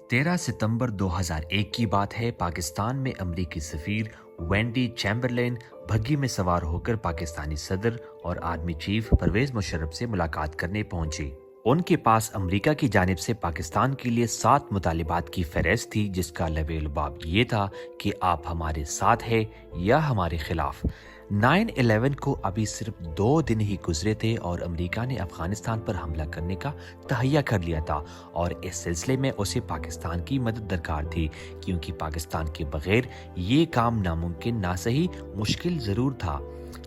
13 ستمبر 2001 کی بات ہے۔ پاکستان میں امریکی سفیر وینڈی چیمبرلین بھگی میں سوار ہو کر پاکستانی صدر اور آرمی چیف پرویز مشرف سے ملاقات کرنے پہنچی۔ ان کے پاس امریکہ کی جانب سے پاکستان کے لیے 7 مطالبات کی فہرست تھی، جس کا لب لباب یہ تھا کہ آپ ہمارے ساتھ ہیں یا ہمارے خلاف۔ 9/11 کو ابھی صرف 2 دن ہی گزرے تھے اور امریکہ نے افغانستان پر حملہ کرنے کا تہیہ کر لیا تھا، اور اس سلسلے میں اسے پاکستان کی مدد درکار تھی، کیونکہ پاکستان کے بغیر یہ کام ناممکن نہ صحیح مشکل ضرور تھا۔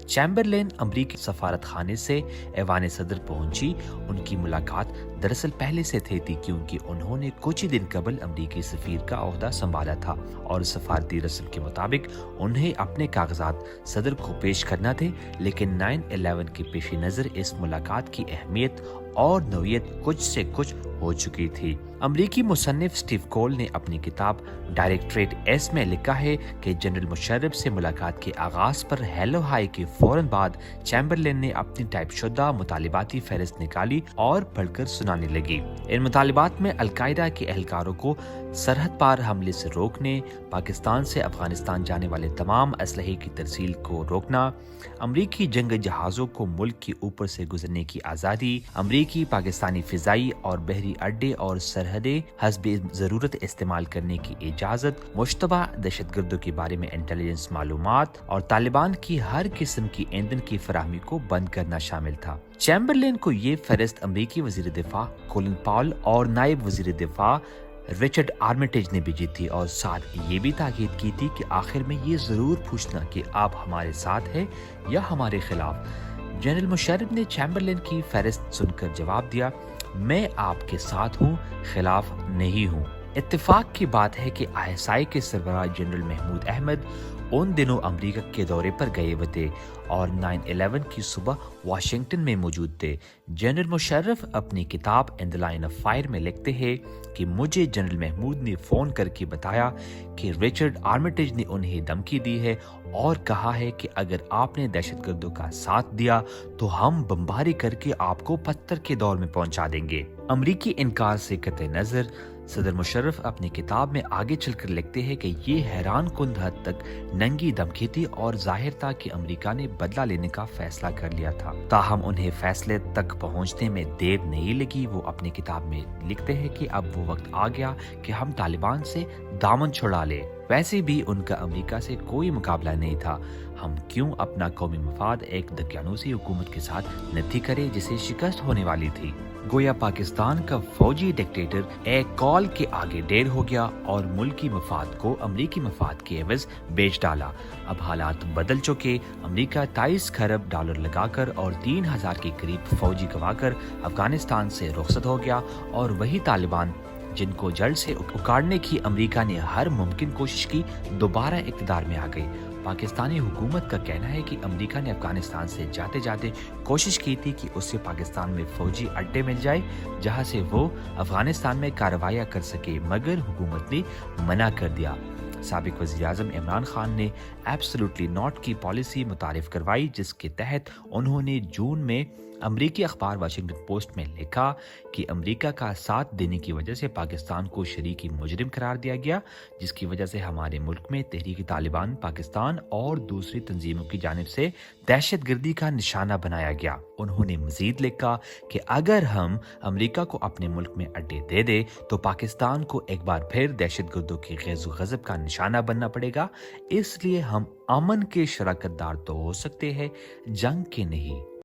چیمبرلین امریکی سفارت خانے سے ایوان صدر پہنچی۔ ان کی ملاقات دراصل پہلے سے تھی کیونکہ انہوں نے کچھ ہی دن قبل امریکی سفیر کا عہدہ سنبھالا تھا، اور سفارتی رسم کے مطابق انہیں اپنے کاغذات صدر کو پیش کرنا تھے، لیکن 9/11 کے پیش نظر اس ملاقات کی اہمیت اور نوعیت کچھ سے کچھ ہو چکی تھی۔ امریکی مصنف سٹیو کول نے اپنی کتاب ڈائریکٹریٹ ایس میں لکھا ہے کہ جنرل مشرف سے ملاقات کے آغاز پر ہیلو ہائی کے فوراً بعد چیمبرلین نے اپنی ٹائپ شدہ مطالباتی فہرست نکالی اور پڑھ کر سنانے لگی۔ ان مطالبات میں القاعدہ کے اہلکاروں کو سرحد پار حملے سے روکنے، پاکستان سے افغانستان جانے والے تمام اسلحے کی ترسیل کو روکنا، امریکی جنگ جہازوں کو ملک کے اوپر سے گزرنے کی آزادی، امریکی پاکستانی فضائی اور بحری اڈے اور سرحدیں حسب ضرورت استعمال کرنے کی اجازت، مشتبہ دہشت گردوں کے بارے میں انٹیلیجنس معلومات اور طالبان کی ہر قسم کی ایندھن کی فراہمی کو بند کرنا شامل تھا۔ چیمبرلین کو یہ فہرست امریکی وزیر دفاع کولن پاول اور نائب وزیر دفاع رچرڈ آرمیٹیج نے بھیجی تھی، اور ساتھ یہ بھی تاکید کی تھی کہ آخر میں یہ ضرور پوچھنا کہ آپ ہمارے ساتھ ہیں یا ہمارے خلاف۔ جنرل مشرف نے چیمبرلین کی فہرست سن کر جواب دیا، میں آپ کے ساتھ ہوں، خلاف نہیں ہوں۔ اتفاق کی بات ہے کہ ISI کے سربراہ جنرل محمود احمد ان دنوں امریکہ کے دورے پر گئے ہوئے تھے اور 9/11 کی صبح واشنگٹن میں موجود تھے۔ جنرل مشرف اپنی کتاب ان دی لائن آف فائر میں لکھتے ہیں کہ مجھے جنرل محمود نے فون کر کے بتایا کہ رچرڈ آرمیٹیج نے انہیں دھمکی دی ہے اور کہا ہے کہ اگر آپ نے دہشت گردوں کا ساتھ دیا تو ہم بمباری کر کے آپ کو پتھر کے دور میں پہنچا دیں گے۔ امریکی انکار سے قطع نظر، صدر مشرف اپنی کتاب میں آگے چل کر لکھتے ہیں کہ یہ حیران کن حد تک ننگی دھمکی تھی اور ظاہر تھا کہ امریکہ نے بدلہ لینے کا فیصلہ کر لیا تھا۔ تاہم انہیں فیصلے تک پہنچنے میں دیر نہیں لگی۔ وہ اپنی کتاب میں لکھتے ہیں کہ اب وہ وقت آ گیا کہ ہم طالبان سے دامن چھڑا لیں۔ ویسے بھی ان کا امریکہ سے کوئی مقابلہ نہیں تھا۔ ہم کیوں اپنا قومی مفاد ایک دقیانوسی حکومت کے ساتھ نتھی کرے جسے شکست ہونے والی تھی؟ گویا پاکستان کا فوجی ڈکٹیٹر ایک کال کے آگے ڈیر ہو گیا اور ملکی مفاد کو امریکی مفاد کے عوض بیچ ڈالا۔ اب حالات بدل چکے۔ امریکہ 23 کھرب ڈالر لگا کر اور 3000 کے قریب فوجی گوا کر افغانستان سے رخصت ہو گیا، اور وہی طالبان جن کو جڑ سے اکاڑنے کی امریکہ نے ہر ممکن کوشش کی، دوبارہ اقتدار میں آ گئی۔ پاکستانی حکومت کا کہنا ہے کہ امریکہ نے افغانستان سے جاتے جاتے کوشش کی تھی کہ اسے پاکستان میں فوجی اڈے مل جائے جہاں سے وہ افغانستان میں کارروائیاں کر سکے، مگر حکومت نے منع کر دیا۔ سابق وزیر اعظم عمران خان نے ایبسلیوٹلی ناٹ کی پالیسی متعارف کروائی، جس کے تحت انہوں نے جون میں امریکی اخبار واشنگٹن پوسٹ میں لکھا کہ امریکہ کا ساتھ دینے کی وجہ سے پاکستان کو شریک مجرم قرار دیا گیا، جس کی وجہ سے ہمارے ملک میں تحریک طالبان پاکستان اور دوسری تنظیموں کی جانب سے دہشت گردی کا نشانہ بنایا گیا۔ انہوں نے مزید لکھا کہ اگر ہم امریکہ کو اپنے ملک میں اڈے دے دیں تو پاکستان کو ایک بار پھر دہشت گردوں کی غیظ و غضب کا نشانہ بننا پڑے گا، اس لیے ہم امن کے شراکت دار تو ہو سکتے ہیں، جنگ کے نہیں۔